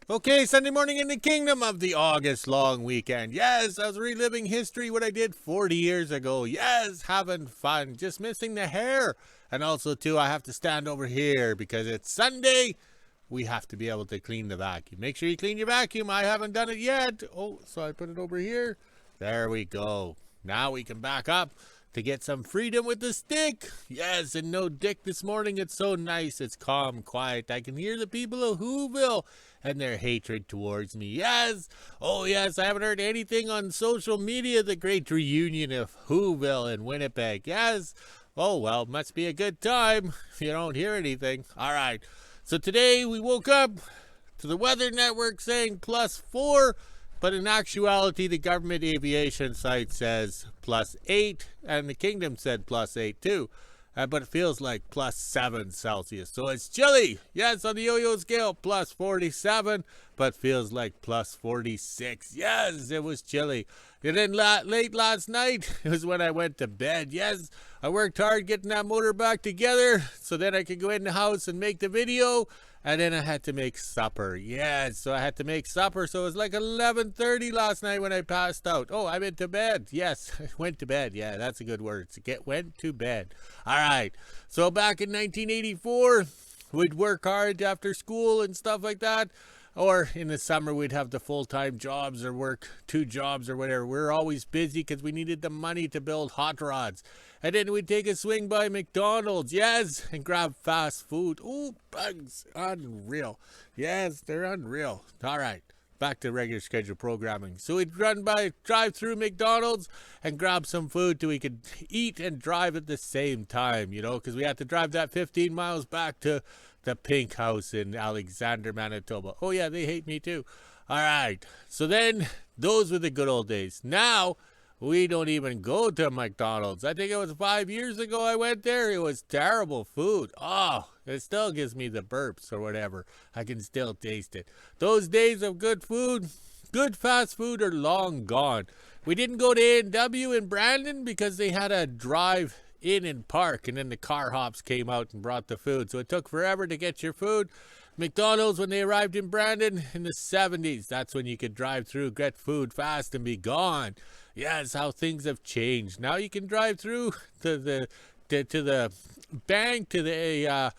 Okay, Sunday morning in the kingdom of the August long weekend. Yes, I was reliving history, what I did 40 years ago. Yes, having fun, just missing the hair. And also, too, I have to stand over here because it's Sunday. We have to be able to clean the vacuum. Make sure you clean your vacuum. I haven't done it yet. Oh, so I put it over here. There we go. Now we can back up to get some freedom with the stick. Yes, and no dick this morning. It's so nice. It's calm, quiet. I can hear the people of WHO-ville and their hatred towards me. Yes. Oh, yes. I haven't heard anything on social media. The great reunion of WHO-ville in Winnipeg. Yes. Oh, well, must be a good time if you don't hear anything. All right. So today we woke up to the Weather Network saying +4. But in actuality, the government aviation site says +8, and the kingdom said +8 too. But it feels like +7 Celsius. So it's chilly. Yes, on the yo-yo scale, +47, but feels like +46. Yes, it was chilly. And then late last night was when I went to bed. Yes, I worked hard getting that motor back together so then I could go in the house and make the video. And then I had to make supper. Yes, so I had to make supper. So it was like 11:30 last night when I passed out. Oh, I went to bed. Yes, I went to bed. Yeah, that's a good word. Went to bed. All right. So back in 1984, we'd work hard after school and stuff like that. Or in the summer, we'd have the full-time jobs or work 2 jobs or whatever. We were always busy because we needed the money to build hot rods. And then we'd take a swing by McDonald's, yes, and grab fast food. Oh, bugs, unreal. Yes, they're unreal. All right, back to regular scheduled programming. So we'd drive through McDonald's and grab some food so we could eat and drive at the same time, because we had to drive that 15 miles back to the Pink House in Alexander, Manitoba. Oh, yeah, they hate me too. All right, so then those were the good old days. Now, we don't even go to McDonald's. I think it was 5 years ago I went there. It was terrible food. Oh, it still gives me the burps or whatever. I can still taste it. Those days of good food, good fast food are long gone. We didn't go to A&W in Brandon because they had a drive in and park, and then the car hops came out and brought the food. So it took forever to get your food. McDonald's, when they arrived in Brandon in the 70s, that's when you could drive through, get food fast, and be gone. Yes, how things have changed. Now you can drive through to the bank, to the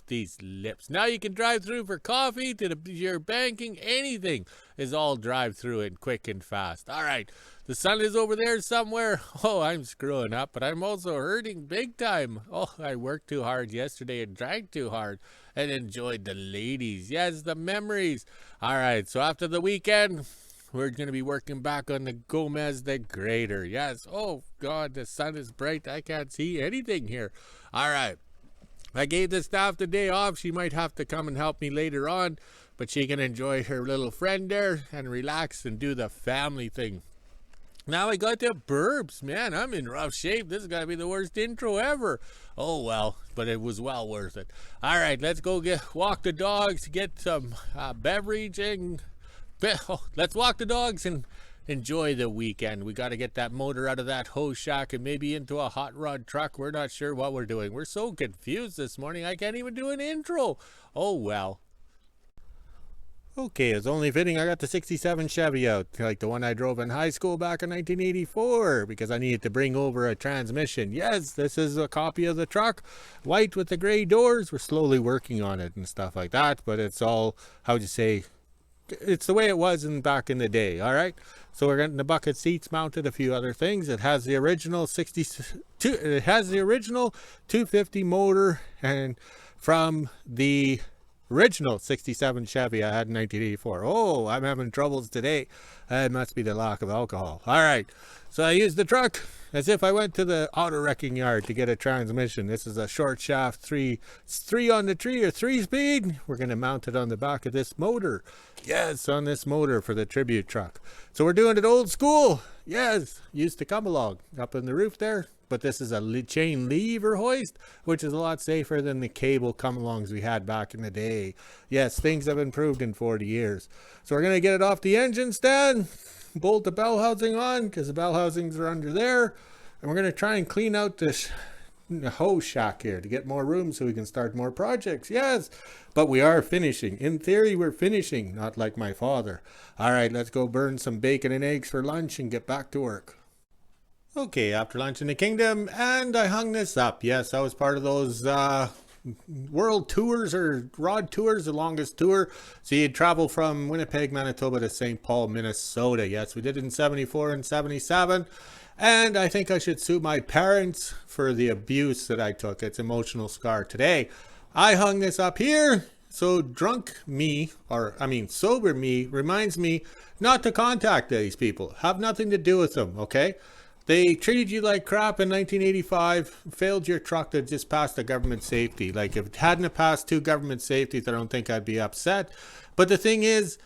these lips. Now you can drive through for coffee, to your banking, anything is all drive through and quick and fast. All right, the sun is over there somewhere. Oh, I'm screwing up, but I'm also hurting big time. Oh, I worked too hard yesterday and drank too hard and enjoyed the ladies. Yes, the memories. All right, so after the weekend, we're going to be working back on the Gomez the Greater. Yes. Oh, God, the sun is bright. I can't see anything here. All right. I gave the staff the day off. She might have to come and help me later on, but she can enjoy her little friend there and relax and do the family thing. Now I got the burps. Man, I'm in rough shape. This is going to be the worst intro ever. Oh, well, but it was well worth it. All right, let's go walk the dogs, get some beverage, and let's walk the dogs and enjoy the weekend. We got to get that motor out of that hose shack and maybe into a hot rod truck. We're not sure what we're doing. We're so confused this morning. I can't even do an intro. Oh, well. Okay, it's only fitting I got the 67 Chevy out, like the one I drove in high school back in 1984, because I needed to bring over a transmission. Yes, this is a copy of the truck, white with the gray doors. We're slowly working on it and stuff like that, but it's all, how'd you say, it's the way it was back in the day. All right, so we're getting the bucket seats mounted, a few other things. It has the original 250 motor, and from the original 67 Chevy I had in 1984. Oh, I'm having troubles today. It must be the lack of alcohol. All right, so I used the truck as if I went to the auto wrecking yard to get a transmission. This is a short shaft, three on the tree, or 3-speed. We're going to mount it on the back of this motor. Yes, on this motor for the tribute truck. So we're doing it old school. Yes, used to come along up in the roof there. But this is a chain lever hoist, which is a lot safer than the cable come-alongs we had back in the day. Yes, things have improved in 40 years. So we're going to get it off the engine stand, bolt the bell housing on, because the bell housings are under there. And we're going to try and clean out this hoe shack here to get more room so we can start more projects. Yes, but we are finishing. In theory, we're finishing, not like my father. All right, let's go burn some bacon and eggs for lunch and get back to work. Okay, after lunch in the kingdom, and I hung this up. Yes, I was part of those world tours or rod tours, the longest tour. So you'd travel from Winnipeg, Manitoba to St. Paul, Minnesota. Yes, we did it in 74 and 77. And I think I should sue my parents for the abuse that I took. It's emotional scar today. I hung this up here. So drunk me, sober me, reminds me not to contact these people. Have nothing to do with them, okay? They treated you like crap in 1985, failed your truck that just passed the government safety. Like, if it hadn't passed 2 government safeties, I don't think I'd be upset. But the thing is,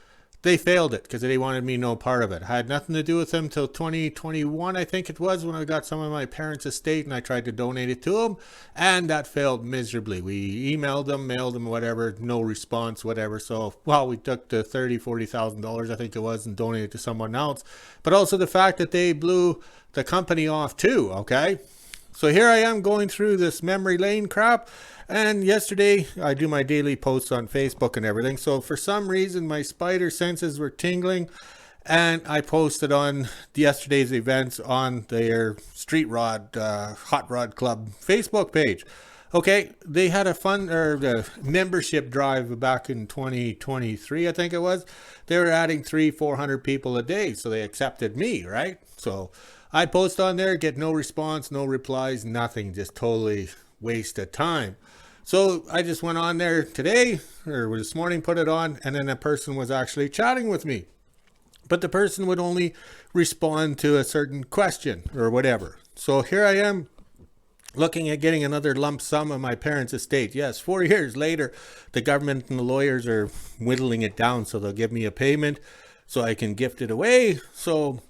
they failed it because they wanted me no part of it. I had nothing to do with them till 2021, I think it was, when I got some of my parents' estate and I tried to donate it to them. And that failed miserably. We emailed them, mailed them, whatever, no response, whatever. So, well, we took the $40,000, I think it was, and donated it to someone else. But also the fact that they blew the company off too, okay? So here I am going through this memory lane crap, and yesterday I do my daily posts on Facebook and everything, so for some reason my spider senses were tingling, and I posted on yesterday's events on their Street Rod Hot Rod Club Facebook page. Okay, they had a membership drive back in 2023, I think it was. They were adding 300-400 people a day, so they accepted me, right? So I post on there, get no response, no replies, nothing, just totally waste of time. So I just went on there today, or this morning, put it on, and then a person was actually chatting with me. But the person would only respond to a certain question or whatever. So here I am, looking at getting another lump sum of my parents' estate. Yes, 4 years later, the government and the lawyers are whittling it down, so they'll give me a payment so I can gift it away. So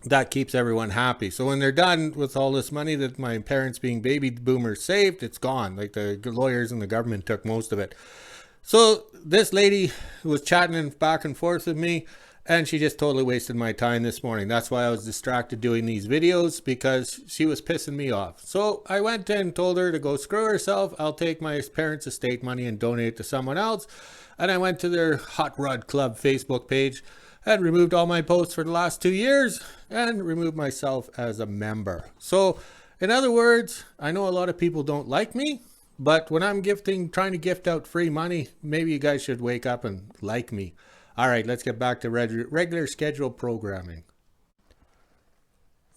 that keeps everyone happy. So when they're done with all this money that my parents, being baby boomers, saved, it's gone. Like, the lawyers and the government took most of it. So this lady was chatting back and forth with me, and she just totally wasted my time this morning. That's why I was distracted doing these videos, because she was pissing me off. So I went and told her to go screw herself. I'll take my parents' estate money and donate it to someone else. And I went to their Hot Rod Club Facebook page and removed all my posts for the last 2 years and removed myself as a member. So in other words, I know a lot of people don't like me, but when I'm trying to gift out free money, maybe you guys should wake up and like me. All right, let's get back to regular scheduled programming.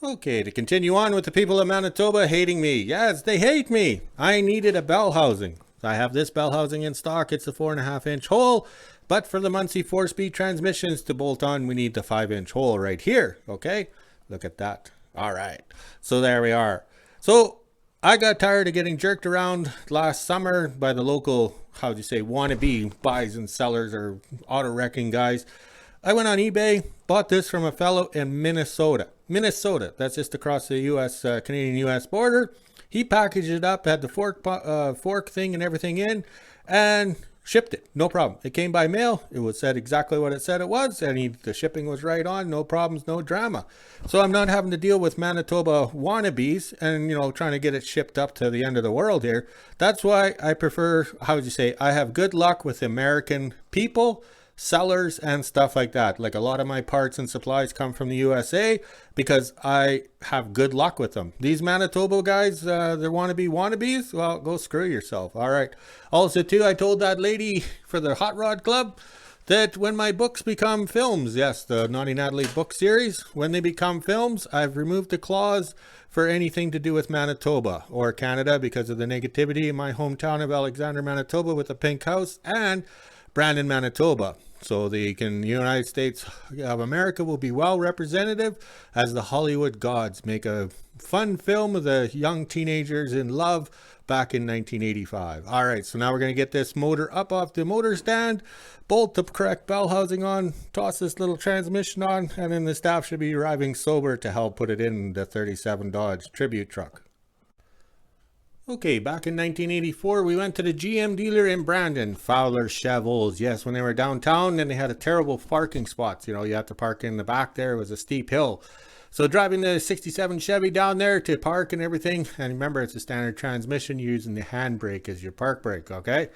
Okay, to continue on with the people of Manitoba hating me. Yes, they hate me. I needed a bell housing. I have this bell housing in stock. It's a 4.5-inch hole. But for the Muncie 4-speed transmissions to bolt on, we need the 5-inch hole right here. Okay, look at that. All right, so there we are. So I got tired of getting jerked around last summer by the local, wannabe buys and sellers or auto wrecking guys. I went on eBay, bought this from a fellow in Minnesota. That's just across the Canadian-US border. He packaged it up, had the fork thing and everything in, and shipped it. No problem. It came by mail. It was said exactly what it said it was, and the shipping was right on. No problems, no drama. So I'm not having to deal with Manitoba wannabes and, trying to get it shipped up to the end of the world here. That's why I prefer, I have good luck with American people, sellers, and stuff like that. Like, a lot of my parts and supplies come from the USA because I have good luck with them. These Manitoba guys, they're wannabes. Well, go screw yourself. All right. Also, too, I told that lady for the Hot Rod Club that when my books become films, yes, the Naughty Natalie book series, when they become films, I've removed the clause for anything to do with Manitoba or Canada because of the negativity in my hometown of Alexander, Manitoba, with the pink house, and Brandon, Manitoba. So the United States of America will be well representative as the Hollywood gods make a fun film of the young teenagers in love back in 1985. All right, so now we're going to get this motor up off the motor stand, bolt the correct bell housing on, toss this little transmission on, and then the staff should be arriving sober to help put it in the 37 Dodge Tribute truck. Okay, back in 1984, we went to the GM dealer in Brandon, Fowler Chevels. Yes, when they were downtown, and they had a terrible parking spots. You have to park in the back there. It was a steep hill. So driving the 67 Chevy down there to park and everything. And remember, it's a standard transmission using the handbrake as your park brake, okay?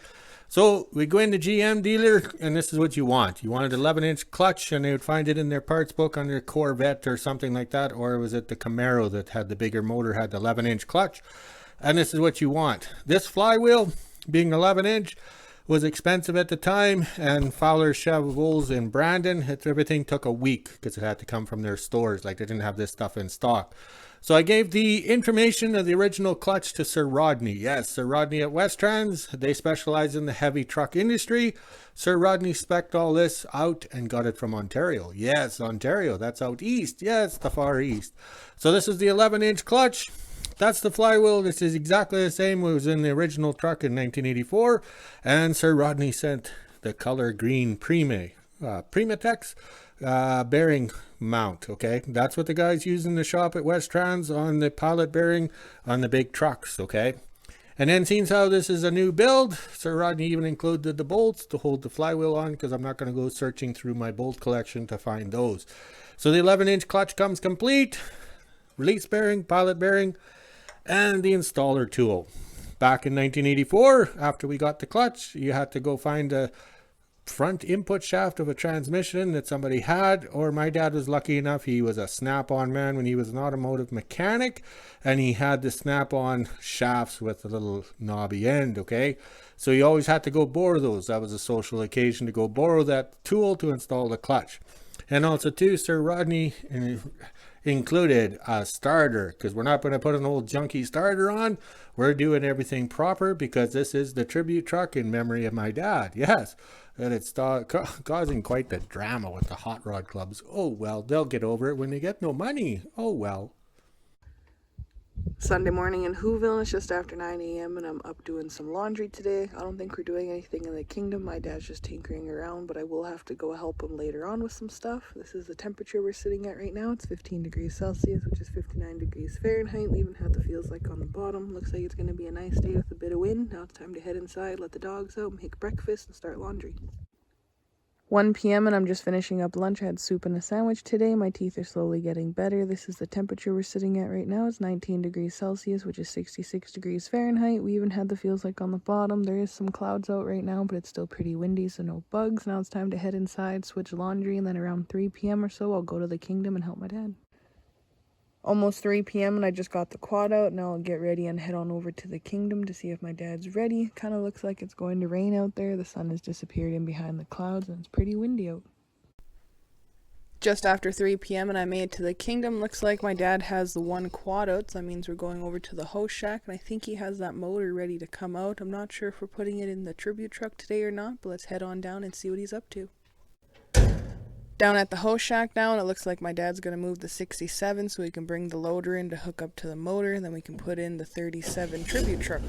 So we go into GM dealer, and this is what you want. You wanted 11-inch clutch, and they would find it in their parts book under Corvette or something like that. Or was it the Camaro that had the bigger motor, had the 11-inch clutch? And this is what you want. This flywheel, being 11-inch, was expensive at the time, and Fowler Chevrolet in Brandon, everything took a week because it had to come from their stores. Like, they didn't have this stuff in stock. So I gave the information of the original clutch to Sir Rodney. Yes, Sir Rodney at West Trans. They specialize in the heavy truck industry. Sir Rodney spec'd all this out and got it from Ontario. Yes, Ontario. That's out east. Yes, the far east. So this is the 11-inch clutch. That's the flywheel. This is exactly the same. It was in the original truck in 1984. And Sir Rodney sent the color green Primatex bearing mount. Okay, that's what the guys use in the shop at West Trans on the pilot bearing on the big trucks. Okay, and then seeing how this is a new build, Sir Rodney even included the bolts to hold the flywheel on, because I'm not going to go searching through my bolt collection to find those. So the 11-inch clutch comes complete, release bearing, pilot bearing, and the installer tool. Back in 1984, after we got the clutch, you had to go find a front input shaft of a transmission that somebody had, or my dad was lucky enough, he was a snap-on man when he was an automotive mechanic, and he had the snap-on shafts with a little knobby end. Okay, so you always had to go borrow those. That was a social occasion to go borrow that tool to install the clutch. And also too, Sir Rodney included a starter, because we're not going to put an old junky starter on. We're doing everything proper, because this is the tribute truck in memory of my dad. Yes, and it's causing quite the drama with the hot rod clubs. Oh well, they'll get over it when they get no money. Oh well. Sunday morning in WHO-ville. It's just after 9 a.m. and I'm up doing some laundry today. I don't think we're doing anything in the kingdom. My dad's just tinkering around, but I will have to go help him later on with some stuff. This is the temperature we're sitting at right now. It's 15 degrees Celsius, which is 59 degrees Fahrenheit. We even have the feels like on the bottom. Looks like it's going to be a nice day with a bit of wind. Now it's time to head inside, let the dogs out, make breakfast, and start laundry. 1 p.m. and I'm just finishing up lunch. I had soup and a sandwich today. My teeth are slowly getting better. This is the temperature we're sitting at right now. It's 19 degrees Celsius, which is 66 degrees Fahrenheit. We even had the feels like on the bottom. There is some clouds out right now, but it's still pretty windy, so no bugs. Now it's time to head inside, switch laundry, and then around 3 p.m. or so, I'll go to the kingdom and help my dad. Almost 3 p.m. and I just got the quad out. Now I'll get ready and head on over to the kingdom to see if my dad's ready. Kind of looks like it's going to rain out there. The sun has disappeared in behind the clouds and it's pretty windy out. Just after 3 p.m. and I made it to the kingdom. Looks like my dad has the one quad out, so that means we're going over to the host shack, and I think he has that motor ready to come out. I'm not sure if we're putting it in the tribute truck today or not, but let's head on down and see what he's up to. Down at the host shack now, and it looks like my dad's going to move the 67 so we can bring the loader in to hook up to the motor, and then we can put in the 37 tribute truck.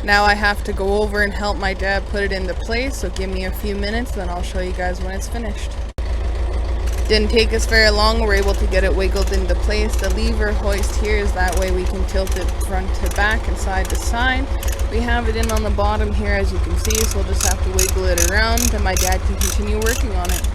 Now I have to go over and help my dad put it into place, so give me a few minutes, then I'll show you guys when it's finished. Didn't take us very long, we're able to get it wiggled into place. The lever hoist here is that way we can tilt it front to back and side to side. We have it in on the bottom here as you can see, so we'll just have to wiggle it around and my dad can continue working on it.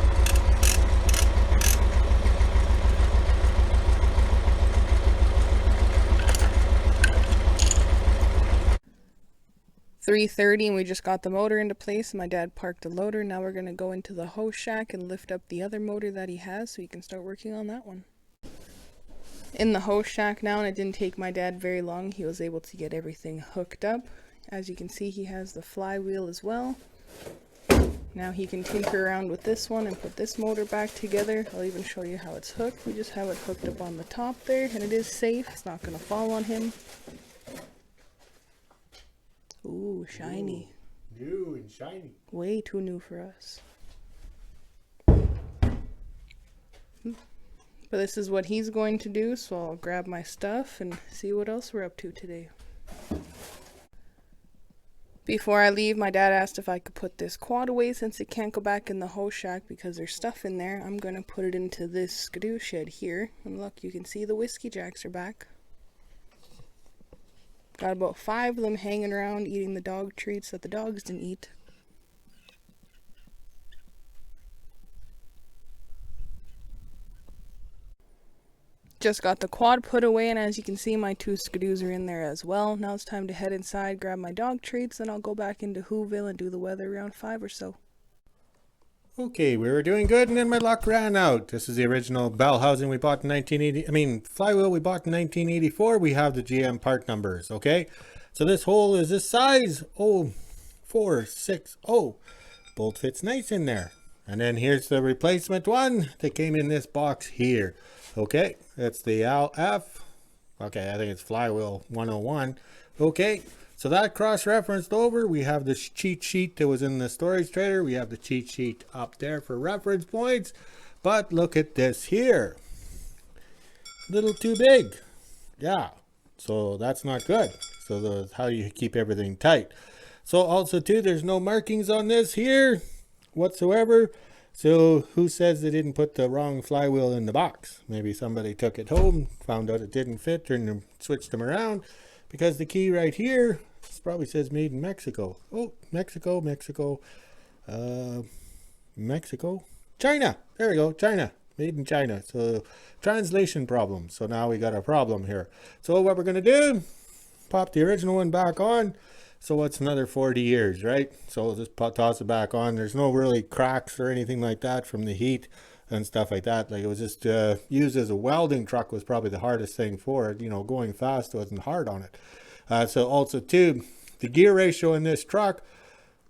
$3:30 and we just got the motor into place. My dad parked the loader. Now we're going to go into the hose shack and lift up the other motor that he has so he can start working on that one. In the hose shack now, and it didn't take my dad very long, he was able to get everything hooked up. As you can see, he has the flywheel as well. Now he can tinker around with this one and put this motor back together. I'll even show you how it's hooked. We just have it hooked up on the top there, and it is safe. It's not going to fall on him. Ooh, shiny. Ooh, new and shiny. Way too new for us. But this is what he's going to do, so I'll grab my stuff and see what else we're up to today. Before I leave, my dad asked if I could put this quad away since it can't go back in the hose shack because there's stuff in there. I'm going to put it into this skidoo shed here. And look, you can see the whiskey jacks are back. Got about 5 of them hanging around eating the dog treats that the dogs didn't eat. Just got the quad put away, and as you can see, my 2 skidoos are in there as well. Now it's time to head inside, grab my dog treats, and I'll go back into WHO-ville and do the weather around 5 or so. Okay, we were doing good and then my luck ran out. This is the original bell housing we bought in flywheel we bought in 1984. We have the GM part numbers, okay? So this hole is this size, 0460. Bolt fits nice in there. And then here's the replacement one that came in this box here. Okay, that's the LF. Okay, I think it's flywheel 101. Okay. So that cross-referenced over, we have the cheat sheet that was in the storage trailer. We have the cheat sheet up there for reference points. But look at this here. A little too big. Yeah, so that's not good. So that's how you keep everything tight. So also too, there's no markings on this here whatsoever. So who says they didn't put the wrong flywheel in the box? Maybe somebody took it home, found out it didn't fit, switched them around. Because the key right here, this probably says made in Mexico. Oh, Mexico. China. There we go, China. Made in China. So translation problem. So now we got a problem here. So what we're going to do, pop the original one back on. So what's another 40 years, right? So we'll just toss it back on. There's no really cracks or anything like that from the heat and stuff like that. Like it was just used as a welding truck was probably the hardest thing for it. You know, going fast wasn't hard on it. So also too, the gear ratio in this truck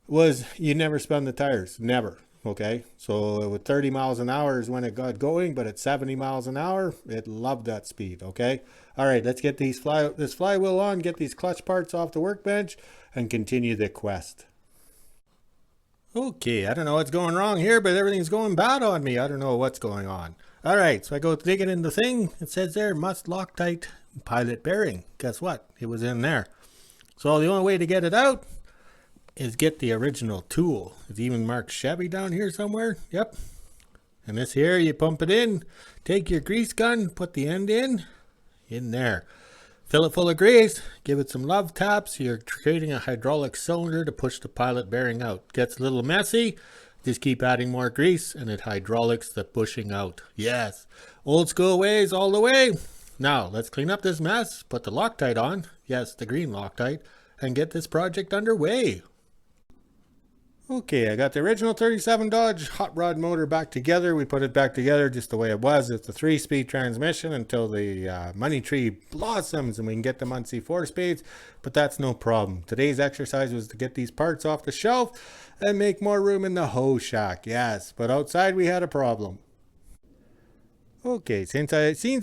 was you never spun the tires, never. Okay, so with 30 miles an hour is when it got going, but at 70 miles an hour, it loved that speed. Okay, all right, let's get this flywheel on, get these clutch parts off the workbench, and continue the quest. Okay, I don't know what's going wrong here, but everything's going bad on me. I don't know what's going on. All right, so I go digging in the thing. It says there, must Loctite pilot bearing. Guess what? It was in there. So the only way to get it out is get the original tool. It's even marked Chevy down here somewhere. Yep. And this here, you pump it in, take your grease gun, put the end in there. Fill it full of grease, give it some love taps. You're creating a hydraulic cylinder to push the pilot bearing out. Gets a little messy, just keep adding more grease and it hydraulics the bushing out. Yes, old school ways all the way. Now, let's clean up this mess, put the Loctite on, yes, the green Loctite, and get this project underway. Okay, I got the original 37 Dodge hot rod motor back together. We put it back together just the way it was. It's a 3-speed transmission until the money tree blossoms and we can get them on C4 speeds, but that's no problem. Today's exercise was to get these parts off the shelf and make more room in the hose shack. Yes, but outside we had a problem. Okay, since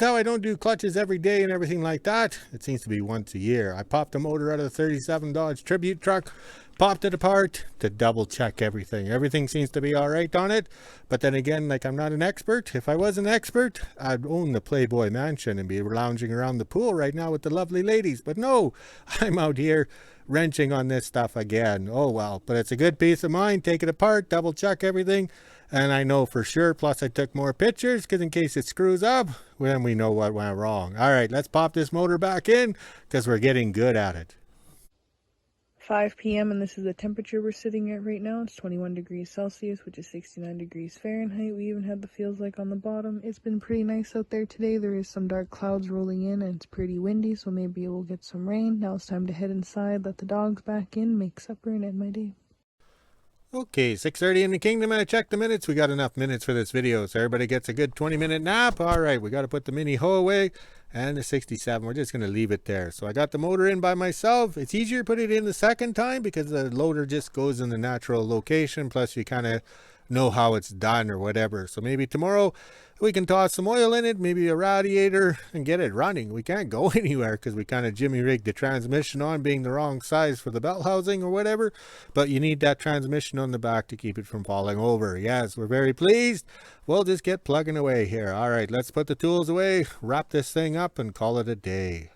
how I don't do clutches every day and everything like that, it seems to be once a year. I popped the motor out of the 37 Dodge Tribute truck, popped it apart to double check everything. Everything seems to be all right on it. But then again, like, I'm not an expert. If I was an expert, I'd own the Playboy Mansion and be lounging around the pool right now with the lovely ladies. But no, I'm out here wrenching on this stuff again. Oh well, but it's a good peace of mind. Take it apart, double check everything, and I know for sure. Plus I took more pictures because in case it screws up, then we know what went wrong. All right, let's pop this motor back in because we're getting good at it. 5 p.m. and this is the temperature we're sitting at right now. It's 21 degrees Celsius, which is 69 degrees Fahrenheit. We even had the feels like on the bottom. It's been pretty nice out there today. There is some dark clouds rolling in and it's pretty windy, so maybe we'll get some rain. Now it's time to head inside, let the dogs back in, make supper, and end my day. Okay, 6:30 in the kingdom, and I checked the minutes. We got enough minutes for this video, so everybody gets a good 20-minute nap. All right, we got to put the mini hoe away, and the 67, we're just going to leave it there. So I got the motor in by myself. It's easier to put it in the second time because the loader just goes in the natural location, plus you kind of know how it's done or whatever. So maybe tomorrow we can toss some oil in it, maybe a radiator, and get it running. We can't go anywhere because we kind of jimmy rigged the transmission on, being the wrong size for the belt housing or whatever, but you need that transmission on the back to keep it from falling over. Yes, we're very pleased. We'll just get plugging away here. All right, let's put the tools away, wrap this thing up, and call it a day.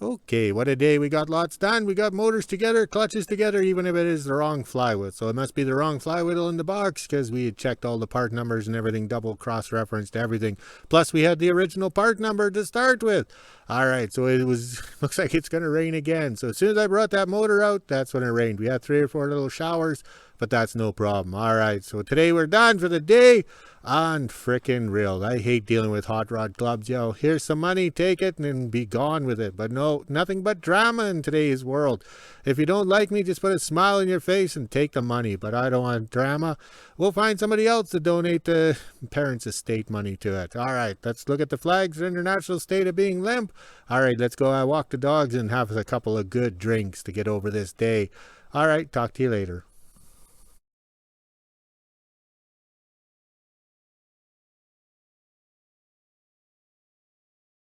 Okay, what a day. We got lots done. We got motors together, clutches together, even if it is the wrong flywheel. So it must be the wrong flywheel in the box because we had checked all the part numbers and everything, double cross-referenced everything. Plus we had the original part number to start with. All right, so it looks like it's going to rain again. So as soon as I brought that motor out, that's when it rained. We had 3 or 4 little showers, but that's no problem. All right, so today we're done for the day. On frickin' real. I hate dealing with hot rod clubs, yo. Here's some money, take it and be gone with it. But no, nothing but drama in today's world. If you don't like me, just put a smile on your face and take the money. But I don't want drama. We'll find somebody else to donate the parents' estate money to it. All right, let's look at the flags for international state of being limp. All right, let's go walk the dogs and have a couple of good drinks to get over this day. All right, talk to you later.